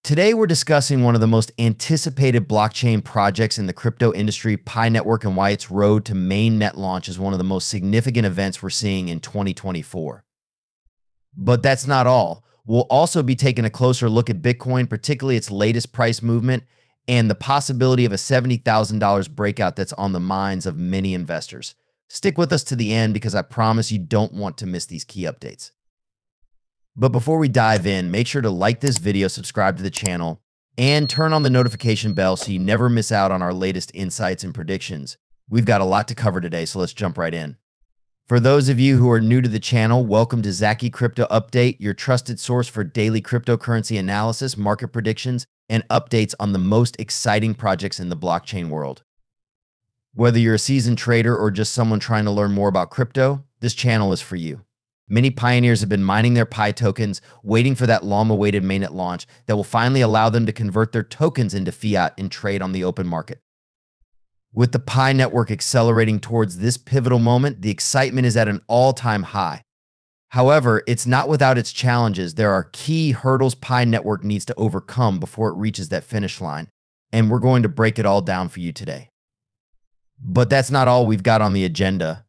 Today, we're discussing one of the most anticipated blockchain projects in the crypto industry, Pi Network, and why its road to mainnet launch is one of the most significant events we're seeing in 2024. But that's not all. We'll also be taking a closer look at Bitcoin, particularly its latest price movement, and the possibility of a $70,000 breakout that's on the minds of many investors. Stick with us to the end because I promise you don't want to miss these key updates. But before we dive in, make sure to like this video, subscribe to the channel, and turn on the notification bell so you never miss out on our latest insights and predictions. We've got a lot to cover today, so let's jump right in. For those of you who are new to the channel, welcome to Zaki Crypto Update, your trusted source for daily cryptocurrency analysis, market predictions, and updates on the most exciting projects in the blockchain world. Whether you're a seasoned trader or just someone trying to learn more about crypto, this channel is for you. Many pioneers have been mining their Pi tokens, waiting for that long-awaited mainnet launch that will finally allow them to convert their tokens into fiat and trade on the open market. With the Pi network accelerating towards this pivotal moment, the excitement is at an all-time high. However, it's not without its challenges. There are key hurdles Pi network needs to overcome before it reaches that finish line, and we're going to break it all down for you today. But that's not all we've got on the agenda.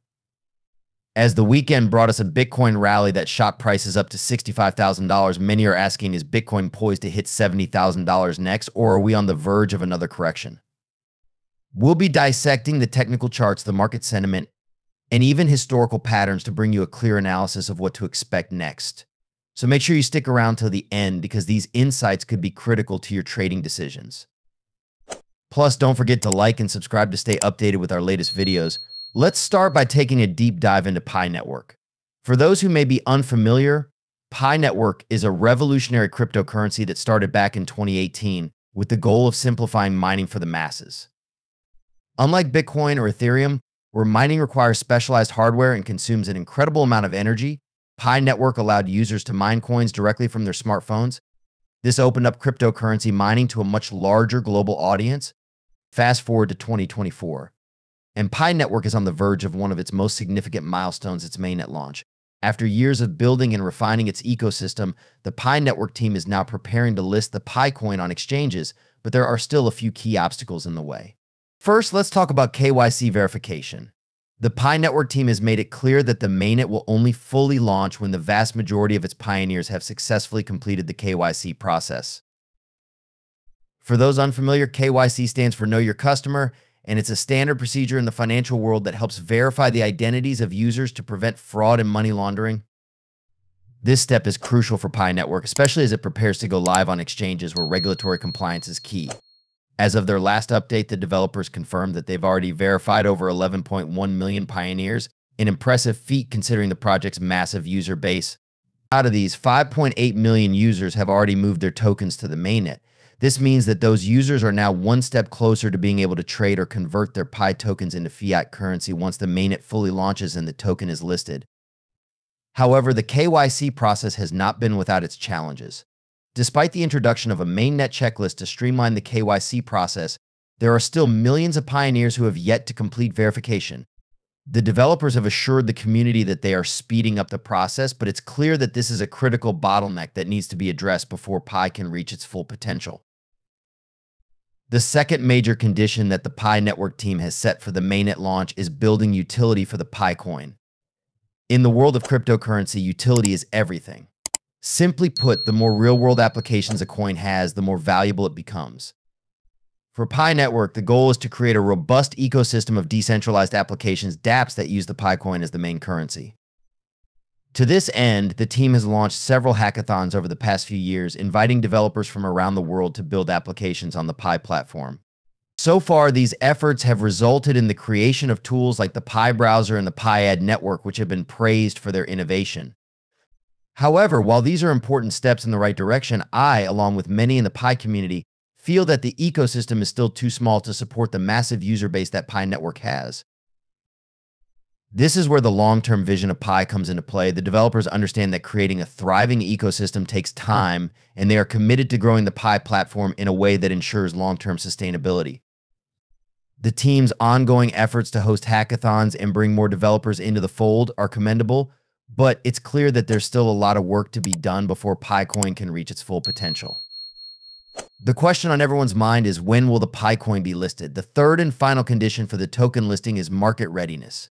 As the weekend brought us a Bitcoin rally that shot prices up to $65,000, many are asking, is Bitcoin poised to hit $70,000 next, or are we on the verge of another correction? We'll be dissecting the technical charts, the market sentiment, and even historical patterns to bring you a clear analysis of what to expect next. So make sure you stick around till the end because these insights could be critical to your trading decisions. Plus, don't forget to like and subscribe to stay updated with our latest videos. Let's start by taking a deep dive into Pi Network. For those who may be unfamiliar, Pi Network is a revolutionary cryptocurrency that started back in 2018 with the goal of simplifying mining for the masses. Unlike Bitcoin or Ethereum, where mining requires specialized hardware and consumes an incredible amount of energy, Pi Network allowed users to mine coins directly from their smartphones. This opened up cryptocurrency mining to a much larger global audience. Fast forward to 2024. And Pi Network is on the verge of one of its most significant milestones, its mainnet launch. After years of building and refining its ecosystem, the Pi Network team is now preparing to list the Pi coin on exchanges, but there are still a few key obstacles in the way. First, let's talk about KYC verification. The Pi Network team has made it clear that the mainnet will only fully launch when the vast majority of its pioneers have successfully completed the KYC process. For those unfamiliar, KYC stands for Know Your Customer, and it's a standard procedure in the financial world that helps verify the identities of users to prevent fraud and money laundering. This step is crucial for Pi Network, especially as it prepares to go live on exchanges where regulatory compliance is key. As of their last update, the developers confirmed that they've already verified over 11.1 million pioneers, an impressive feat considering the project's massive user base. Out of these, 5.8 million users have already moved their tokens to the mainnet. This means that those users are now one step closer to being able to trade or convert their Pi tokens into fiat currency once the mainnet fully launches and the token is listed. However, the KYC process has not been without its challenges. Despite the introduction of a mainnet checklist to streamline the KYC process, there are still millions of pioneers who have yet to complete verification. The developers have assured the community that they are speeding up the process, but it's clear that this is a critical bottleneck that needs to be addressed before Pi can reach its full potential. The second major condition that the Pi Network team has set for the mainnet launch is building utility for the Pi coin. In the world of cryptocurrency, utility is everything. Simply put, the more real-world applications a coin has, the more valuable it becomes. For Pi Network, the goal is to create a robust ecosystem of decentralized applications, dApps, that use the Pi coin as the main currency. To this end, the team has launched several hackathons over the past few years, inviting developers from around the world to build applications on the Pi platform. So far, these efforts have resulted in the creation of tools like the Pi browser and the Pi Ad network, which have been praised for their innovation. However, while these are important steps in the right direction, I, along with many in the Pi community, feel that the ecosystem is still too small to support the massive user base that Pi Network has. This is where the long-term vision of Pi comes into play. The developers understand that creating a thriving ecosystem takes time, and they are committed to growing the Pi platform in a way that ensures long-term sustainability. The team's ongoing efforts to host hackathons and bring more developers into the fold are commendable, but it's clear that there's still a lot of work to be done before Pi coin can reach its full potential. The question on everyone's mind is, when will the Pi coin be listed? The third and final condition for the token listing is market readiness.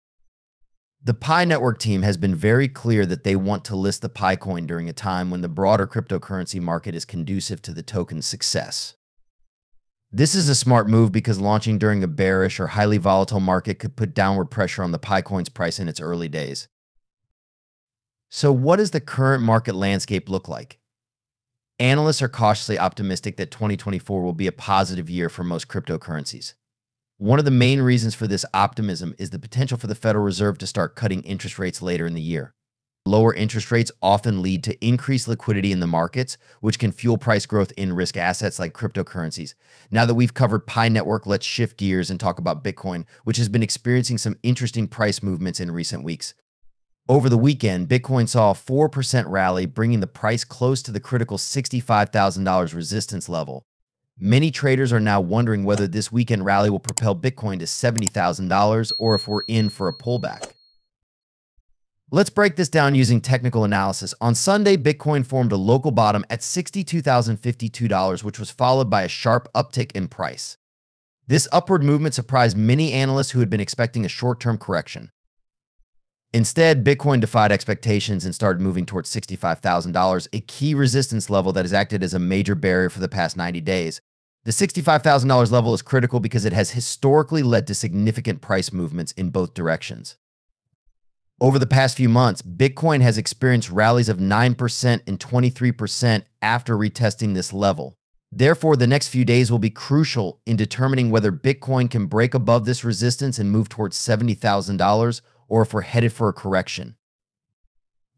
The Pi network team has been very clear that they want to list the Pi coin during a time when the broader cryptocurrency market is conducive to the token's success. This is a smart move because launching during a bearish or highly volatile market could put downward pressure on the Pi coin's price in its early days. So what does the current market landscape look like? Analysts are cautiously optimistic that 2024 will be a positive year for most cryptocurrencies. One of the main reasons for this optimism is the potential for the Federal Reserve to start cutting interest rates later in the year. Lower interest rates often lead to increased liquidity in the markets, which can fuel price growth in risk assets like cryptocurrencies. Now that we've covered Pi Network, let's shift gears and talk about Bitcoin, which has been experiencing some interesting price movements in recent weeks. Over the weekend, Bitcoin saw a 4% rally, bringing the price close to the critical $65,000 resistance level. Many traders are now wondering whether this weekend rally will propel Bitcoin to $70,000 or if we're in for a pullback. Let's break this down using technical analysis. On Sunday, Bitcoin formed a local bottom at $62,052, which was followed by a sharp uptick in price. This upward movement surprised many analysts who had been expecting a short-term correction. Instead, Bitcoin defied expectations and started moving towards $65,000, a key resistance level that has acted as a major barrier for the past 90 days. The $65,000 level is critical because it has historically led to significant price movements in both directions. Over the past few months, Bitcoin has experienced rallies of 9% and 23% after retesting this level. Therefore, the next few days will be crucial in determining whether Bitcoin can break above this resistance and move towards $70,000, or if we're headed for a correction.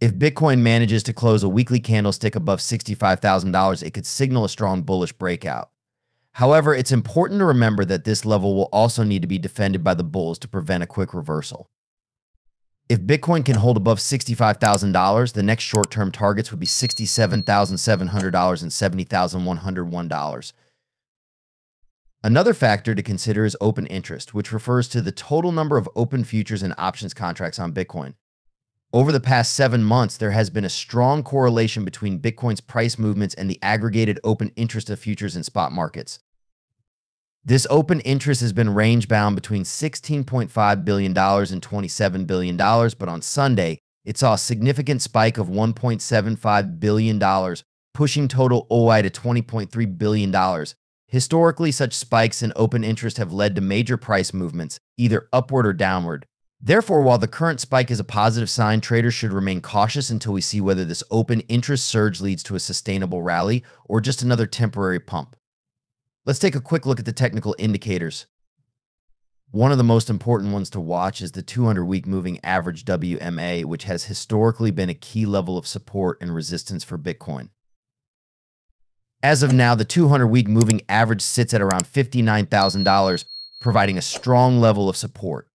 If Bitcoin manages to close a weekly candlestick above $65,000, it could signal a strong bullish breakout. However, it's important to remember that this level will also need to be defended by the bulls to prevent a quick reversal. If Bitcoin can hold above $65,000, the next short-term targets would be $67,700 and $70,101. Another factor to consider is open interest, which refers to the total number of open futures and options contracts on Bitcoin. Over the past 7 months, there has been a strong correlation between Bitcoin's price movements and the aggregated open interest of futures and spot markets. This open interest has been range-bound between $16.5 billion and $27 billion, but on Sunday, it saw a significant spike of $1.75 billion, pushing total OI to $20.3 billion. Historically, such spikes in open interest have led to major price movements, either upward or downward. Therefore, while the current spike is a positive sign, traders should remain cautious until we see whether this open interest surge leads to a sustainable rally or just another temporary pump. Let's take a quick look at the technical indicators. One of the most important ones to watch is the 200-week moving average WMA, which has historically been a key level of support and resistance for Bitcoin. As of now, the 200-week moving average sits at around $59,000, providing a strong level of support.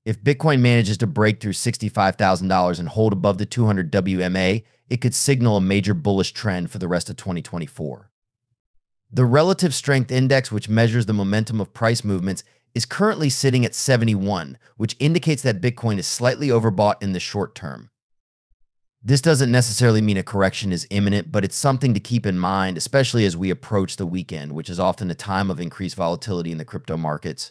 If Bitcoin manages to break through $65,000 and hold above the 200 WMA, it could signal a major bullish trend for the rest of 2024. The Relative Strength Index, which measures the momentum of price movements, is currently sitting at 71, which indicates that Bitcoin is slightly overbought in the short term. This doesn't necessarily mean a correction is imminent, but it's something to keep in mind, especially as we approach the weekend, which is often a time of increased volatility in the crypto markets.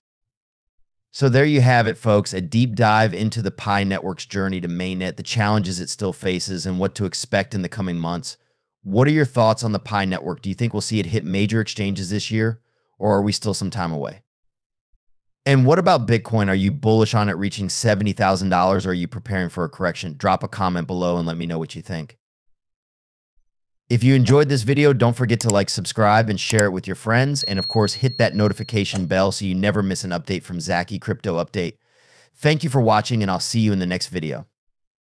So there you have it, folks, a deep dive into the Pi Network's journey to Mainnet, the challenges it still faces, and what to expect in the coming months. What are your thoughts on the Pi Network? Do you think we'll see it hit major exchanges this year, or are we still some time away? And what about Bitcoin? Are you bullish on it reaching $70,000, or are you preparing for a correction? Drop a comment below and let me know what you think. If you enjoyed this video, don't forget to like, subscribe, and share it with your friends. And of course, hit that notification bell so you never miss an update from Zachy Crypto Update. Thank you for watching, and I'll see you in the next video.